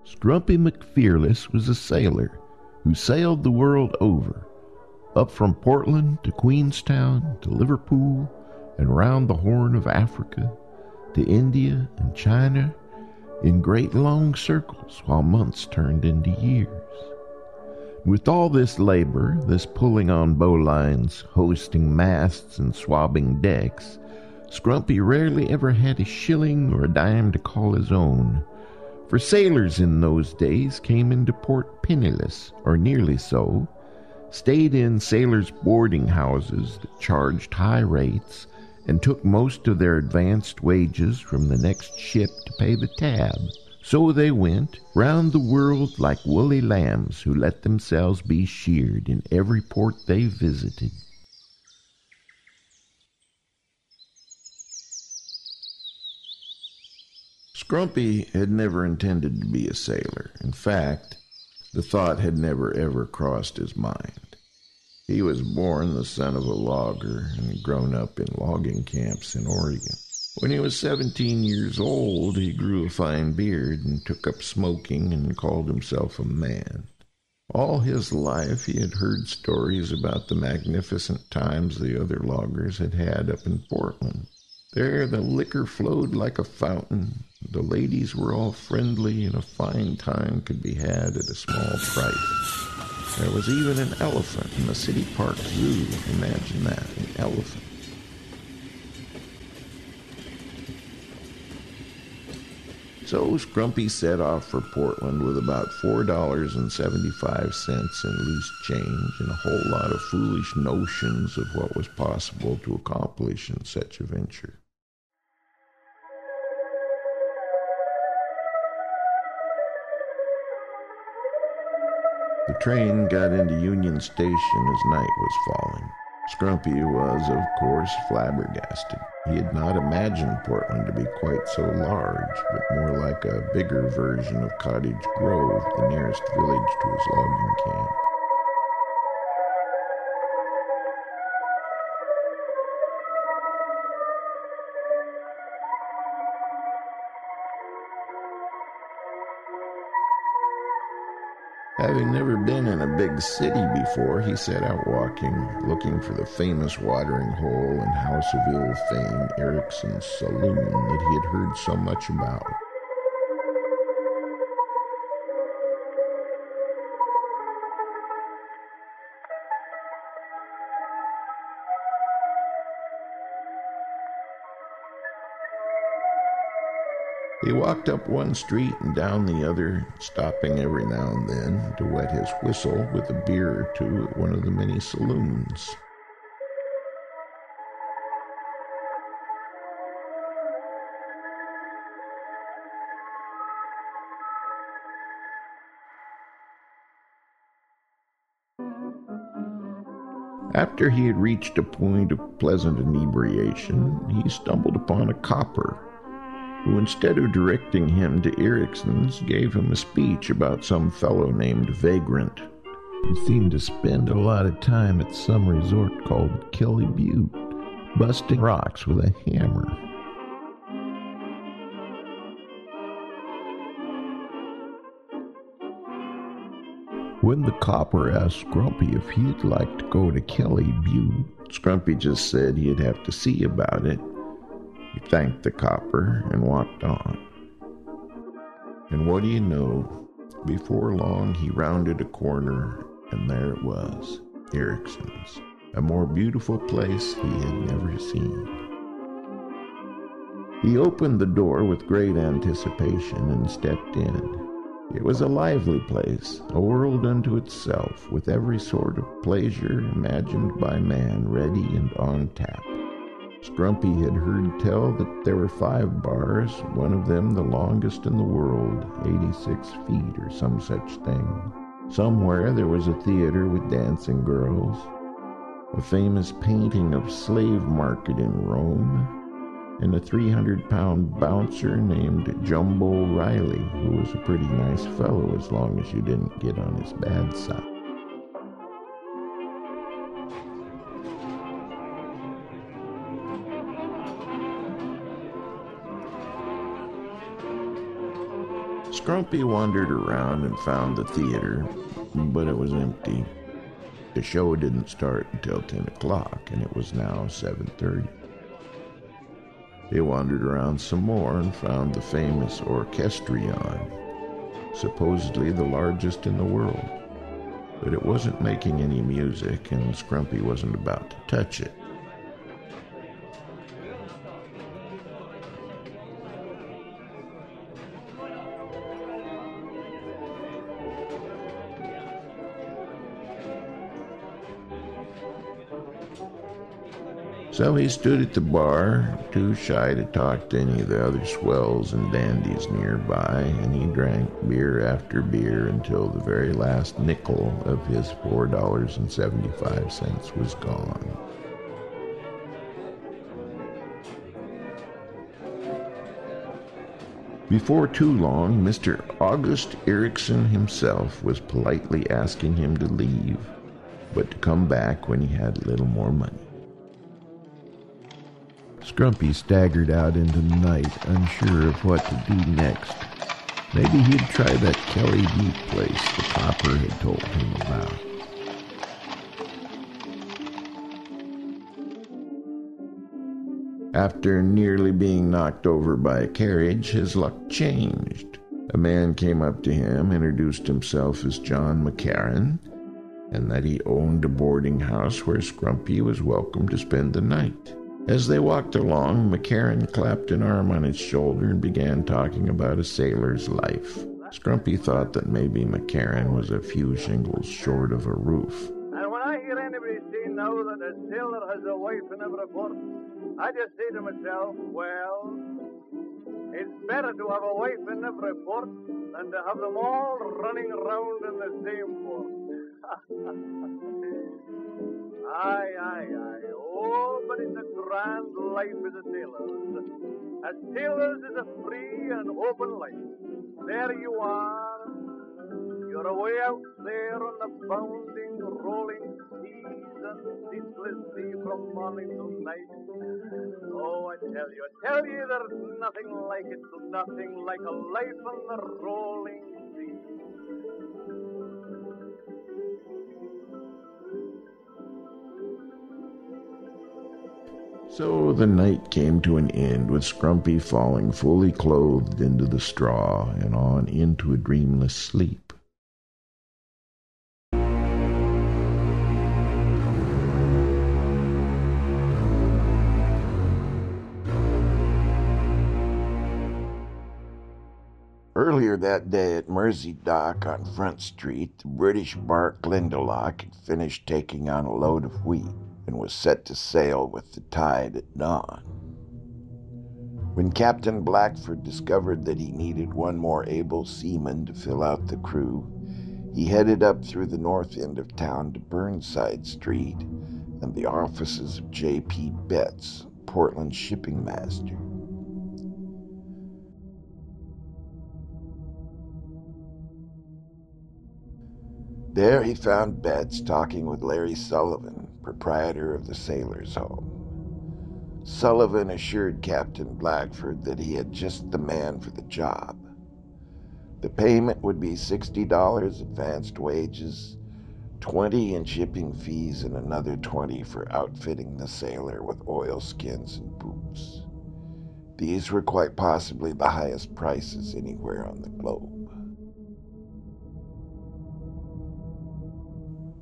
Scrumpy McFearless was a sailor who sailed the world over, up from Portland to Queenstown to Liverpool and round the Horn of Africa to India and China in great long circles while months turned into years. With all this labor, this pulling on bowlines, hoisting masts, and swabbing decks, Scrumpy rarely ever had a shilling or a dime to call his own, for sailors in those days came into port penniless, or nearly so, stayed in sailors' boarding houses that charged high rates, and took most of their advanced wages from the next ship to pay the tab. So they went round the world like woolly lambs who let themselves be sheared in every port they visited. Scrumpy had never intended to be a sailor. In fact, the thought had never ever crossed his mind. He was born the son of a logger and had grown up in logging camps in Oregon. When he was 17 years old, he grew a fine beard and took up smoking and called himself a man. All his life he had heard stories about the magnificent times the other loggers had had up in Portland. There the liquor flowed like a fountain, the ladies were all friendly, and a fine time could be had at a small price. There was even an elephant in the city park zoo. Imagine that, an elephant. So Scrumpy set off for Portland with about $4.75 in loose change and a whole lot of foolish notions of what was possible to accomplish in such a venture. The train got into Union Station as night was falling. Scrumpy was, of course, flabbergasted. He had not imagined Portland to be quite so large, but more like a bigger version of Cottage Grove, the nearest village to his logging camp. Having never been in a big city before, he set out walking, looking for the famous watering hole and house of ill fame, Ericson's Saloon, that he had heard so much about. He walked up one street and down the other, stopping every now and then to wet his whistle with a beer or two at one of the many saloons. After he had reached a point of pleasant inebriation, he stumbled upon a copper, who instead of directing him to Ericson's gave him a speech about some fellow named Vagrant, who seemed to spend a lot of time at some resort called Kelly Butte, busting rocks with a hammer. When the copper asked Scrumpy if he'd like to go to Kelly Butte, Scrumpy just said he'd have to see about it. He thanked the copper and walked on. And what do you know? Before long he rounded a corner, and there it was, Ericson's, a more beautiful place he had never seen. He opened the door with great anticipation and stepped in. It was a lively place, a world unto itself, with every sort of pleasure imagined by man ready and on tap. Scrumpy had heard tell that there were 5 bars, one of them the longest in the world, 86 feet or some such thing. Somewhere there was a theater with dancing girls, a famous painting of slave market in Rome, and a 300-pound bouncer named Jumbo Riley, who was a pretty nice fellow as long as you didn't get on his bad side. Scrumpy wandered around and found the theater, but it was empty. The show didn't start until 10 o'clock, and it was now 7:30. He wandered around some more and found the famous Orchestrion, supposedly the largest in the world. But it wasn't making any music, and Scrumpy wasn't about to touch it. So he stood at the bar, too shy to talk to any of the other swells and dandies nearby, and he drank beer after beer until the very last nickel of his $4.75 was gone. Before too long, Mr. August Ericson himself was politely asking him to leave, but to come back when he had a little more money. Scrumpy staggered out into the night, unsure of what to do next. Maybe he'd try that Kelly Beef place the copper had told him about. After nearly being knocked over by a carriage, his luck changed. A man came up to him, introduced himself as John McCarran, and that he owned a boarding house where Scrumpy was welcome to spend the night. As they walked along, McCarran clapped an arm on his shoulder and began talking about a sailor's life. Scrumpy thought that maybe McCarran was a few shingles short of a roof. And when I hear anybody say now that a sailor has a wife in every port, I just say to myself, well, it's better to have a wife in every port than to have them all running around in the same port. Aye, aye, aye. Oh, but it's a grand life as a sailor. As sailors is a free and open life. There you are. You're away out there on the bounding, rolling seas and ceaseless sea from morning till night. Oh, I tell you, there's nothing like it, nothing like a life on the rolling sea. So the night came to an end, with Scrumpy falling fully clothed into the straw and on into a dreamless sleep. Earlier that day at Mersey Dock on Front Street, the British bark Glendalough had finished taking on a load of wheat and was set to sail with the tide at dawn. When Captain Blackford discovered that he needed one more able seaman to fill out the crew, he headed up through the north end of town to Burnside Street and the offices of J.P. Betts, Portland's shipping master. There he found Betts talking with Larry Sullivan, proprietor of the Sailors' Home. Sullivan assured Captain Blackford that he had just the man for the job. The payment would be $60 advanced wages, $20 in shipping fees, and another $20 for outfitting the sailor with oilskins and boots. These were quite possibly the highest prices anywhere on the globe.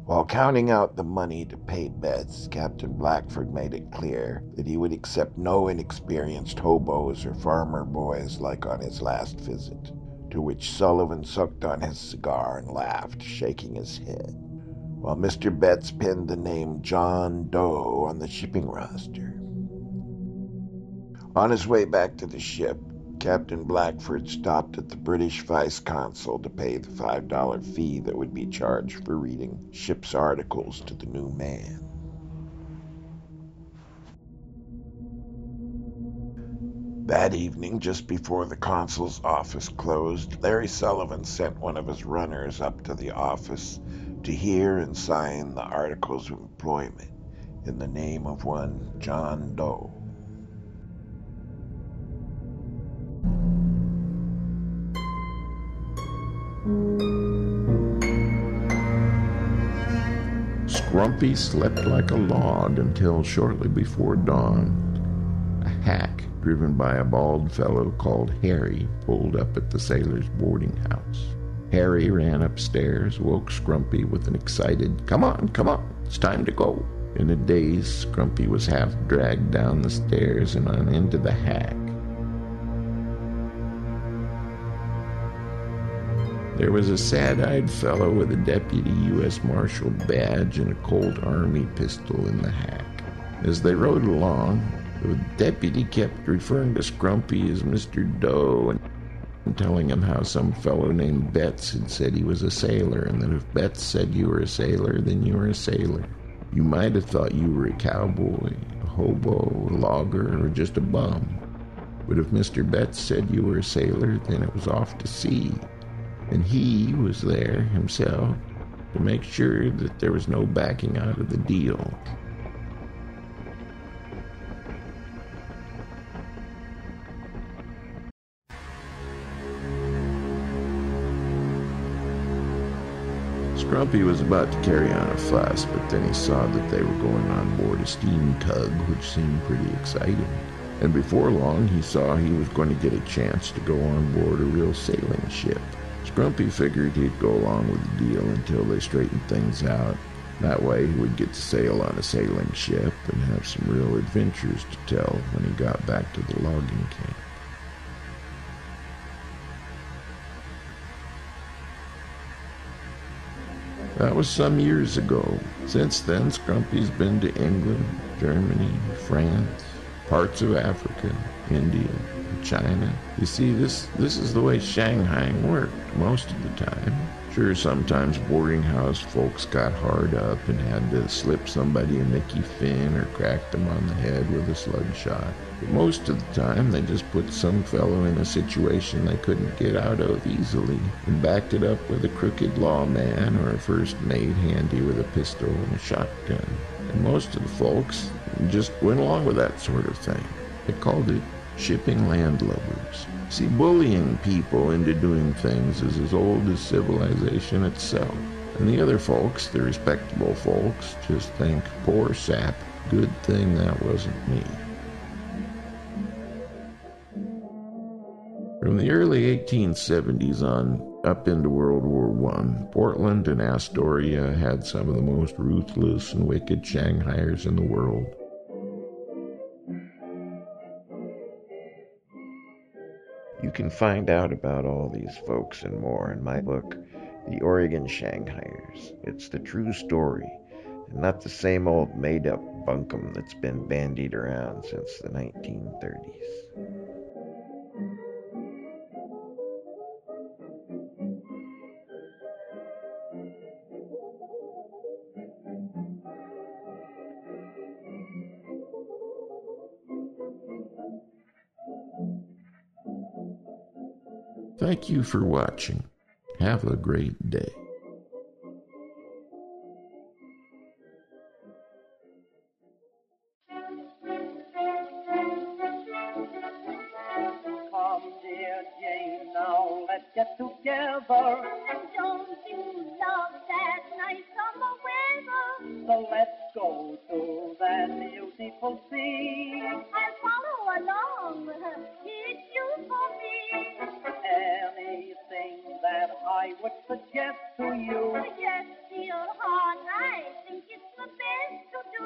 While counting out the money to pay Betts, Captain Blackford made it clear that he would accept no inexperienced hobos or farmer boys like on his last visit, to which Sullivan sucked on his cigar and laughed, shaking his head, while Mr. Betts penned the name John Doe on the shipping roster. On his way back to the ship, Captain Blackford stopped at the British Vice Consul to pay the $5 fee that would be charged for reading ship's articles to the new man. That evening, just before the consul's office closed, Larry Sullivan sent one of his runners up to the office to hear and sign the articles of employment in the name of one John Doe. Scrumpy slept like a log until shortly before dawn. A hack driven by a bald fellow called Harry pulled up at the sailors' boarding house. Harry ran upstairs, woke Scrumpy with an excited, "Come on, it's time to go." In a daze, Scrumpy was half dragged down the stairs and on into the hack. There was a sad-eyed fellow with a deputy U.S. Marshal badge and a Colt Army pistol in the hack. As they rode along, the deputy kept referring to Scrumpy as Mr. Doe and telling him how some fellow named Betts had said he was a sailor, and that if Betts said you were a sailor, then you were a sailor. You might have thought you were a cowboy, a hobo, a logger, or just a bum. But if Mr. Betts said you were a sailor, then it was off to sea. And he was there himself to make sure that there was no backing out of the deal. Scrumpy was about to carry on a fuss, but then he saw that they were going on board a steam tug, which seemed pretty exciting. And before long, he saw he was going to get a chance to go on board a real sailing ship. Scrumpy figured he'd go along with the deal until they straightened things out. That way, he would get to sail on a sailing ship and have some real adventures to tell when he got back to the logging camp. That was some years ago. Since then, Scrumpy's been to England, Germany, France, parts of Africa, India, and China. You see, this is the way shanghaiing worked most of the time. Sure, sometimes boarding house folks got hard up and had to slip somebody a Mickey Finn or crack them on the head with a slugshot. But most of the time, they just put some fellow in a situation they couldn't get out of easily and backed it up with a crooked lawman or a first mate handy with a pistol and a shotgun. And most of the folks just went along with that sort of thing. They called it shipping landlubbers. See, bullying people into doing things is as old as civilization itself. And the other folks, the respectable folks, just think, poor sap, good thing that wasn't me. From the early 1870s on up into World War I, Portland and Astoria had some of the most ruthless and wicked Shanghaiers in the world. You can find out about all these folks and more in my book, The Oregon Shanghaiers. It's the true story, and not the same old made-up bunkum that's been bandied around since the 1930s. Thank you for watching. Have a great day. Come, dear Jane, now let's get together. Don't you love that nice summer weather? So let's go to that beautiful sea. I'll follow along. It's you for me. Anything that I would suggest to you. Yes, dear heart, I think it's the best to do.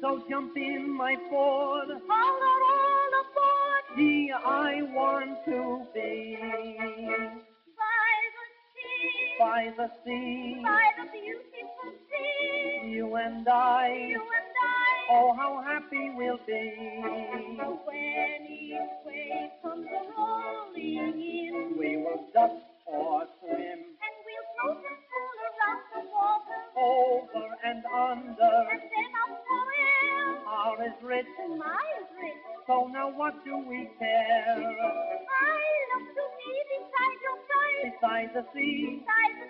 So jump in my Ford. All aboard. Gee, I want to be By the sea. by the sea. By the beautiful sea. You and I. You and I. Oh, how happy we'll be. When each wave comes rolling in. We will duck or swim. And we'll float and fool around the water. Over and under. And then up forever. Our is rich. And mine is rich. So now what do we care? I love to be beside your side. Beside the sea. Beside the